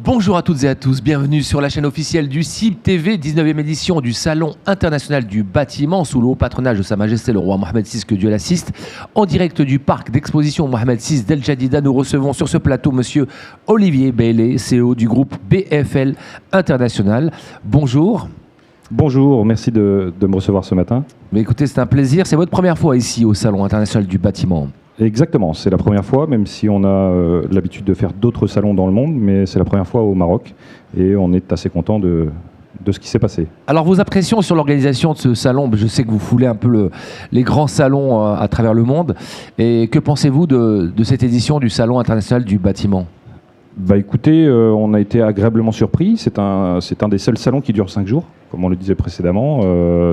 Bonjour à toutes et à tous, bienvenue sur la chaîne officielle du CIB TV, 19e édition du Salon international du bâtiment sous le haut patronage de Sa Majesté le roi Mohamed VI, que Dieu l'assiste. En direct du parc d'exposition Mohamed VI d'El Jadida, nous recevons sur ce plateau monsieur Olivier Bailey, CEO du groupe BFL International. Bonjour. Bonjour, merci de me recevoir ce matin. Mais écoutez, c'est un plaisir, c'est votre première fois ici au Salon international du bâtiment. Exactement, c'est la première fois, même si on a l'habitude de faire d'autres salons dans le monde, mais c'est la première fois au Maroc et on est assez content de ce qui s'est passé. Alors vos impressions sur l'organisation de ce salon, je sais que vous foulez un peu les grands salons à travers le monde, et que pensez-vous de cette édition du Salon international du bâtiment ? Bah écoutez, on a été agréablement surpris, c'est un des seuls salons qui dure 5 jours, comme on le disait précédemment,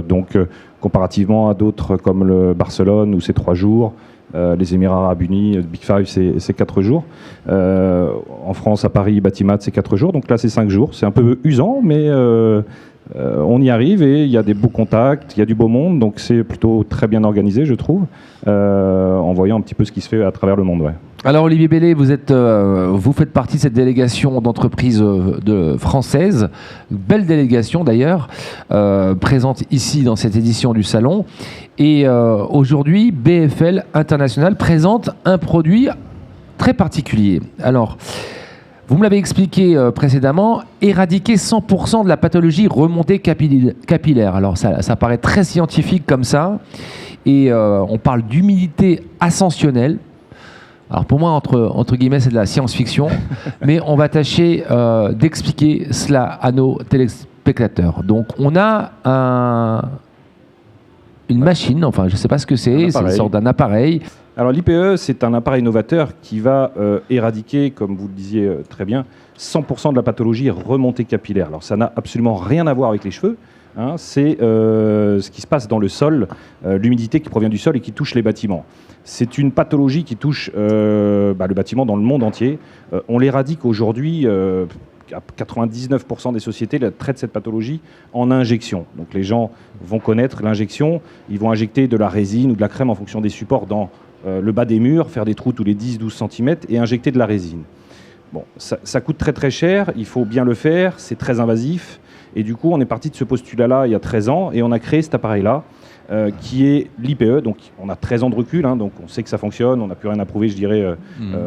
donc comparativement à d'autres comme le Barcelone où c'est 3 jours, les Émirats Arabes Unis, Big Five, c'est 4 jours. En France, à Paris, Batimat, c'est 4 jours. Donc là, c'est 5 jours. C'est un peu usant, mais on y arrive et il y a des beaux contacts, il y a du beau monde. Donc c'est plutôt très bien organisé, je trouve, en voyant un petit peu ce qui se fait à travers le monde. Ouais. Alors Olivier Bailey, vous faites partie de cette délégation d'entreprises françaises, belle délégation d'ailleurs, présente ici dans cette édition du salon. Et aujourd'hui, BFL International présente un produit très particulier. Alors, vous me l'avez expliqué précédemment, éradiquer 100% de la pathologie remontée capillaire. Alors ça paraît très scientifique comme ça, et on parle d'humidité ascensionnelle. Alors pour moi, entre guillemets, c'est de la science-fiction, mais on va tâcher d'expliquer cela à nos téléspectateurs. Donc on a une machine, enfin je ne sais pas ce que c'est une sorte d'un appareil. Alors l'IPE, c'est un appareil novateur qui va éradiquer, comme vous le disiez très bien, 100% de la pathologie remontée capillaire. Alors ça n'a absolument rien à voir avec les cheveux. Hein, c'est ce qui se passe dans le sol, l'humidité qui provient du sol et qui touche les bâtiments. C'est une pathologie qui touche le bâtiment dans le monde entier. On l'éradique aujourd'hui, 99% des sociétés traitent cette pathologie en injection. Donc les gens vont connaître l'injection, ils vont injecter de la résine ou de la crème en fonction des supports dans le bas des murs, faire des trous tous les 10-12 cm et injecter de la résine. Bon, ça coûte très très cher, il faut bien le faire, c'est très invasif. Et du coup, on est parti de ce postulat-là il y a 13 ans et on a créé cet appareil-là qui est l'IPE. Donc, on a 13 ans de recul, hein, donc on sait que ça fonctionne, on n'a plus rien à prouver, je dirais.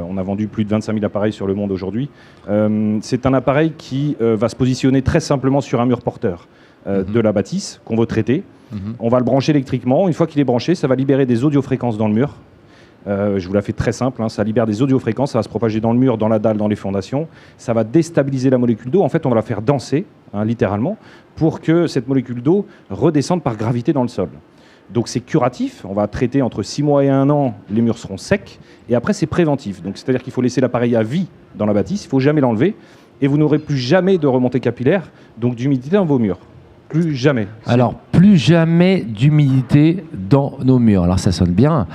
On a vendu plus de 25 000 appareils sur le monde aujourd'hui. C'est un appareil qui va se positionner très simplement sur un mur porteur de la bâtisse qu'on veut traiter. On va le brancher électriquement. Une fois qu'il est branché, ça va libérer des audiofréquences dans le mur. Je vous la fais très simple, hein, ça libère des audiofréquences, ça va se propager dans le mur, dans la dalle, dans les fondations. Ça va déstabiliser la molécule d'eau. En fait, on va la faire danser, hein, littéralement, pour que cette molécule d'eau redescende par gravité dans le sol. Donc c'est curatif, on va traiter entre 6 mois et 1 an, les murs seront secs, et après c'est préventif. Donc c'est-à-dire qu'il faut laisser l'appareil à vie dans la bâtisse, il ne faut jamais l'enlever, et vous n'aurez plus jamais de remontée capillaire, donc d'humidité dans vos murs. Plus jamais. Alors, plus jamais d'humidité dans nos murs. Alors, ça sonne bien,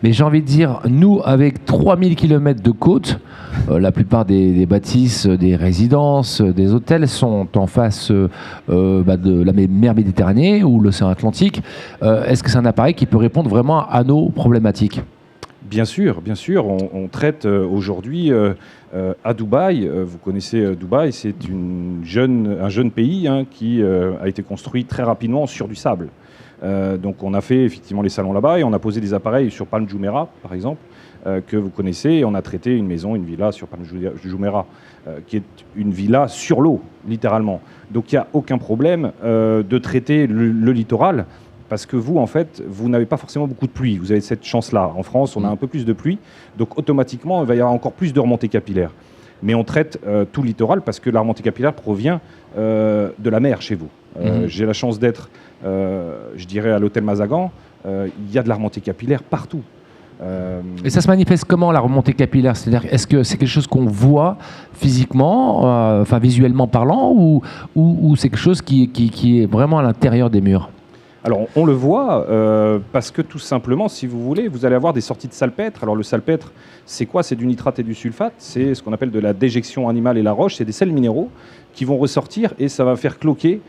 mais j'ai envie de dire, nous, avec 3000 km de côte, la plupart des bâtisses, des résidences, des hôtels sont en face de la mer Méditerranée ou l'océan Atlantique. Est-ce que c'est un appareil qui peut répondre vraiment à nos problématiques ? Bien sûr, on traite aujourd'hui à Dubaï. Vous connaissez Dubaï, c'est un jeune pays hein, qui a été construit très rapidement sur du sable. Donc on a fait effectivement les salons là-bas et on a posé des appareils sur Palm Jumeirah, par exemple, que vous connaissez. Et on a traité une maison, une villa sur Palm Jumeirah, qui est une villa sur l'eau, littéralement. Donc il n'y a aucun problème de traiter le littoral. Parce que vous, en fait, vous n'avez pas forcément beaucoup de pluie. Vous avez cette chance-là. En France, on a un peu plus de pluie. Donc, automatiquement, il va y avoir encore plus de remontée capillaire. Mais on traite tout le littoral parce que la remontée capillaire provient de la mer chez vous. J'ai la chance d'être, je dirais, à l'hôtel Mazagan. Il y a de la remontée capillaire partout. Et ça se manifeste comment, la remontée capillaire ? C'est-à-dire, est-ce que c'est quelque chose qu'on voit physiquement, visuellement parlant, ou c'est quelque chose qui est vraiment à l'intérieur des murs ? Alors on le voit parce que tout simplement, si vous voulez, vous allez avoir des sorties de salpêtre. Alors le salpêtre, c'est quoi? C'est du nitrate et du sulfate. C'est ce qu'on appelle de la déjection animale et la roche. C'est des sels minéraux qui vont ressortir et ça va faire cloquer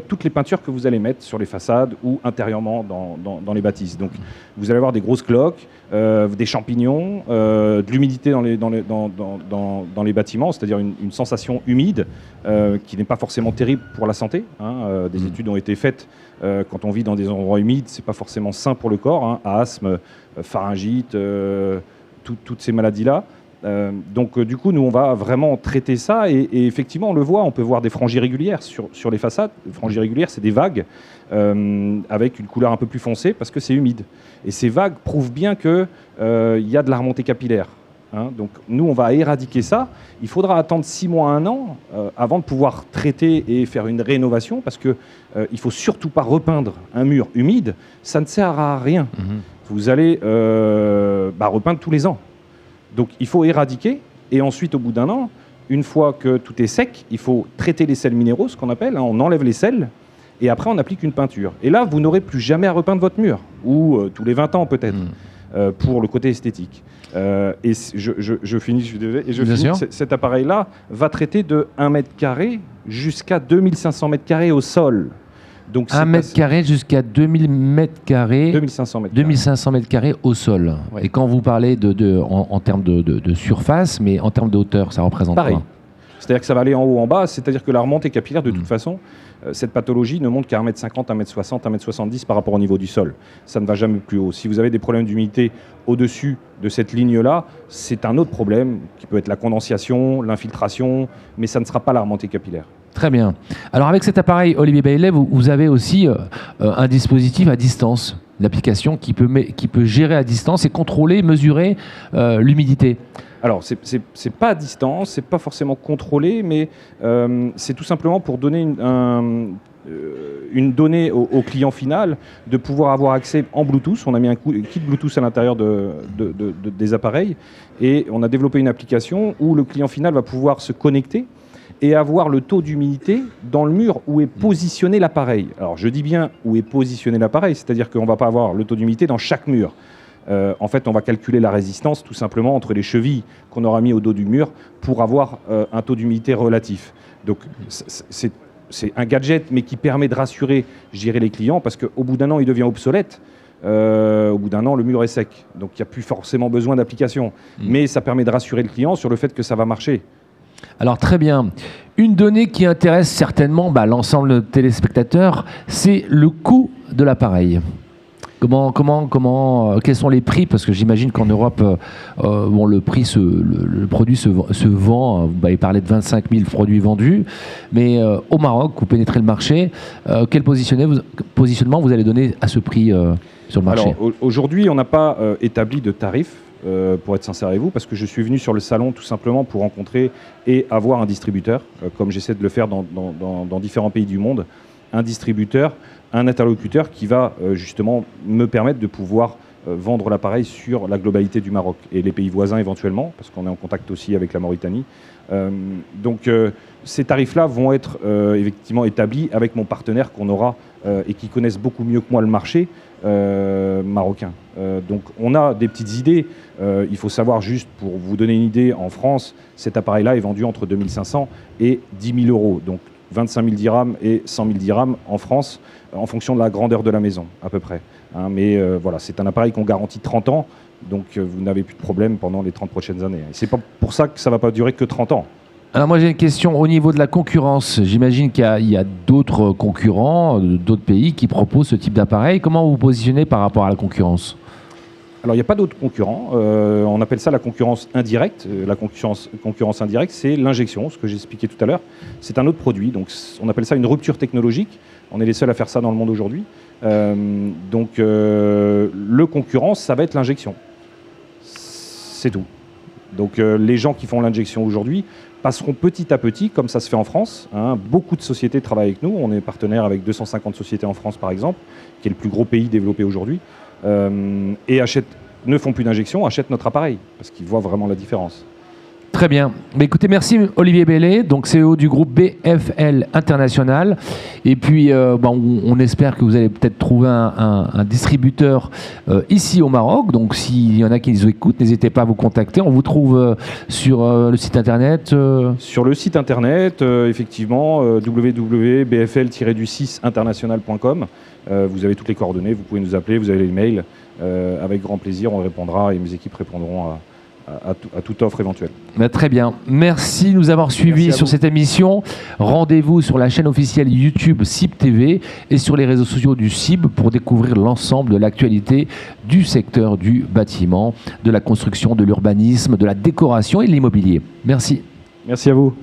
toutes les peintures que vous allez mettre sur les façades ou intérieurement dans les bâtisses. Donc vous allez avoir des grosses cloques, des champignons, de l'humidité dans les bâtiments, c'est-à-dire une sensation humide qui n'est pas forcément terrible pour la santé. Des études ont été faites. Quand on vit dans des endroits humides, c'est pas forcément sain pour le corps. Asthme, pharyngite, toutes ces maladies-là. Donc du coup, nous, on va vraiment traiter ça et effectivement, on le voit, on peut voir des franges irrégulières sur les façades. Les franges irrégulières, c'est des vagues avec une couleur un peu plus foncée parce que c'est humide. Et ces vagues prouvent bien qu'il y a de la remontée capillaire. Donc nous, on va éradiquer ça. Il faudra attendre 6 mois à 1 an avant de pouvoir traiter et faire une rénovation parce qu'il ne faut surtout pas repeindre un mur humide. Ça ne sert à rien. Vous allez repeindre tous les ans. Donc il faut éradiquer et ensuite au bout d'1 an, une fois que tout est sec, il faut traiter les sels minéraux, ce qu'on appelle, on enlève les sels et après on applique une peinture. Et là, vous n'aurez plus jamais à repeindre votre mur, ou tous les 20 ans peut-être, pour le côté esthétique. Et je finis, je suis désolé, et je finis, cet appareil-là va traiter de 1 mètre carré jusqu'à 2500 mètres carrés au sol. Donc 1 mètre carré jusqu'à 2000 mètres carrés. 2500 mètres carrés. 2500 mètres carrés au sol. Ouais. Et quand vous parlez en termes de surface, mais en termes de hauteur, ça représente pareil. Quoi? C'est-à-dire que ça va aller en haut, en bas. C'est-à-dire que la remontée capillaire, de toute façon, cette pathologie ne monte qu'à 1m50, 1m60, 1m70 par rapport au niveau du sol. Ça ne va jamais plus haut. Si vous avez des problèmes d'humidité au-dessus de cette ligne-là, c'est un autre problème qui peut être la condensation, l'infiltration, mais ça ne sera pas la remontée capillaire. Très bien. Alors avec cet appareil Olivier Baillet, vous avez aussi un dispositif à distance, une application qui peut gérer à distance et contrôler, mesurer l'humidité. Alors, c'est pas à distance, c'est pas forcément contrôlé, mais c'est tout simplement pour donner une donnée au client final, de pouvoir avoir accès en Bluetooth. On a mis un kit Bluetooth à l'intérieur des appareils et on a développé une application où le client final va pouvoir se connecter et avoir le taux d'humidité dans le mur où est positionné l'appareil. Alors, je dis bien où est positionné l'appareil, c'est-à-dire qu'on ne va pas avoir le taux d'humidité dans chaque mur. En fait, on va calculer la résistance tout simplement entre les chevilles qu'on aura mis au dos du mur pour avoir un taux d'humidité relatif. Donc, c'est un gadget, mais qui permet de rassurer, je dirais, les clients, parce qu'au bout d'1 an, il devient obsolète. Au bout d'1 an, le mur est sec. Donc, il n'y a plus forcément besoin d'application. Mais ça permet de rassurer le client sur le fait que ça va marcher. Alors très bien. Une donnée qui intéresse certainement l'ensemble de téléspectateurs, c'est le coût de l'appareil. Quels sont les prix? Parce que j'imagine qu'en Europe, le produit se vend. Vous avez parlé de 25 000 produits vendus, mais au Maroc, vous pénétrez le marché. Quel positionnement vous allez donner à ce prix sur le marché? Alors aujourd'hui, on n'a pas établi de tarif. Pour être sincère avec vous, parce que je suis venu sur le salon tout simplement pour rencontrer et avoir un distributeur, comme j'essaie de le faire dans différents pays du monde, un distributeur, un interlocuteur qui va justement me permettre de pouvoir vendre l'appareil sur la globalité du Maroc et les pays voisins éventuellement, parce qu'on est en contact aussi avec la Mauritanie. Donc ces tarifs-là vont être effectivement établis avec mon partenaire qu'on aura et qui connaissent beaucoup mieux que moi le marché marocain. Donc on a des petites idées. Il faut savoir juste, pour vous donner une idée, en France, cet appareil-là est vendu entre 2500 et 10 000 euros. Donc 25 000 dirhams et 100 000 dirhams en France, en fonction de la grandeur de la maison, à peu près. Mais voilà, c'est un appareil qu'on garantit 30 ans, donc vous n'avez plus de problème pendant les 30 prochaines années. Et c'est pas pour ça que ça ne va pas durer que 30 ans. Alors moi j'ai une question au niveau de la concurrence. J'imagine qu'il y a d'autres concurrents, d'autres pays qui proposent ce type d'appareil. Comment vous vous positionnez par rapport à la concurrence? Alors, il n'y a pas d'autres concurrents. On appelle ça la concurrence indirecte. La concurrence indirecte, c'est l'injection, ce que j'ai expliqué tout à l'heure. C'est un autre produit. Donc, on appelle ça une rupture technologique. On est les seuls à faire ça dans le monde aujourd'hui. Le concurrent, ça va être l'injection. C'est tout. Donc, les gens qui font l'injection aujourd'hui passeront petit à petit, comme ça se fait en France. Beaucoup de sociétés travaillent avec nous. On est partenaire avec 250 sociétés en France, par exemple, qui est le plus gros pays développé aujourd'hui. Et ne font plus d'injection, achètent notre appareil, parce qu'ils voient vraiment la différence. Très bien. Mais écoutez, merci Olivier Bellet, donc CEO du groupe BFL International. Et puis, on espère que vous allez peut-être trouver un distributeur ici au Maroc. Donc, s'il y en a qui nous écoutent, n'hésitez pas à vous contacter. On vous trouve sur le site internet. Sur le site internet, effectivement, www.bfl-international.com. Vous avez toutes les coordonnées, vous pouvez nous appeler, vous avez les mails. Avec grand plaisir, on répondra et mes équipes répondront à toute offre éventuelle. Très bien. Merci de nous avoir suivis sur cette émission. Rendez-vous sur la chaîne officielle YouTube CIB TV et sur les réseaux sociaux du CIB pour découvrir l'ensemble de l'actualité du secteur du bâtiment, de la construction, de l'urbanisme, de la décoration et de l'immobilier. Merci. Merci à vous.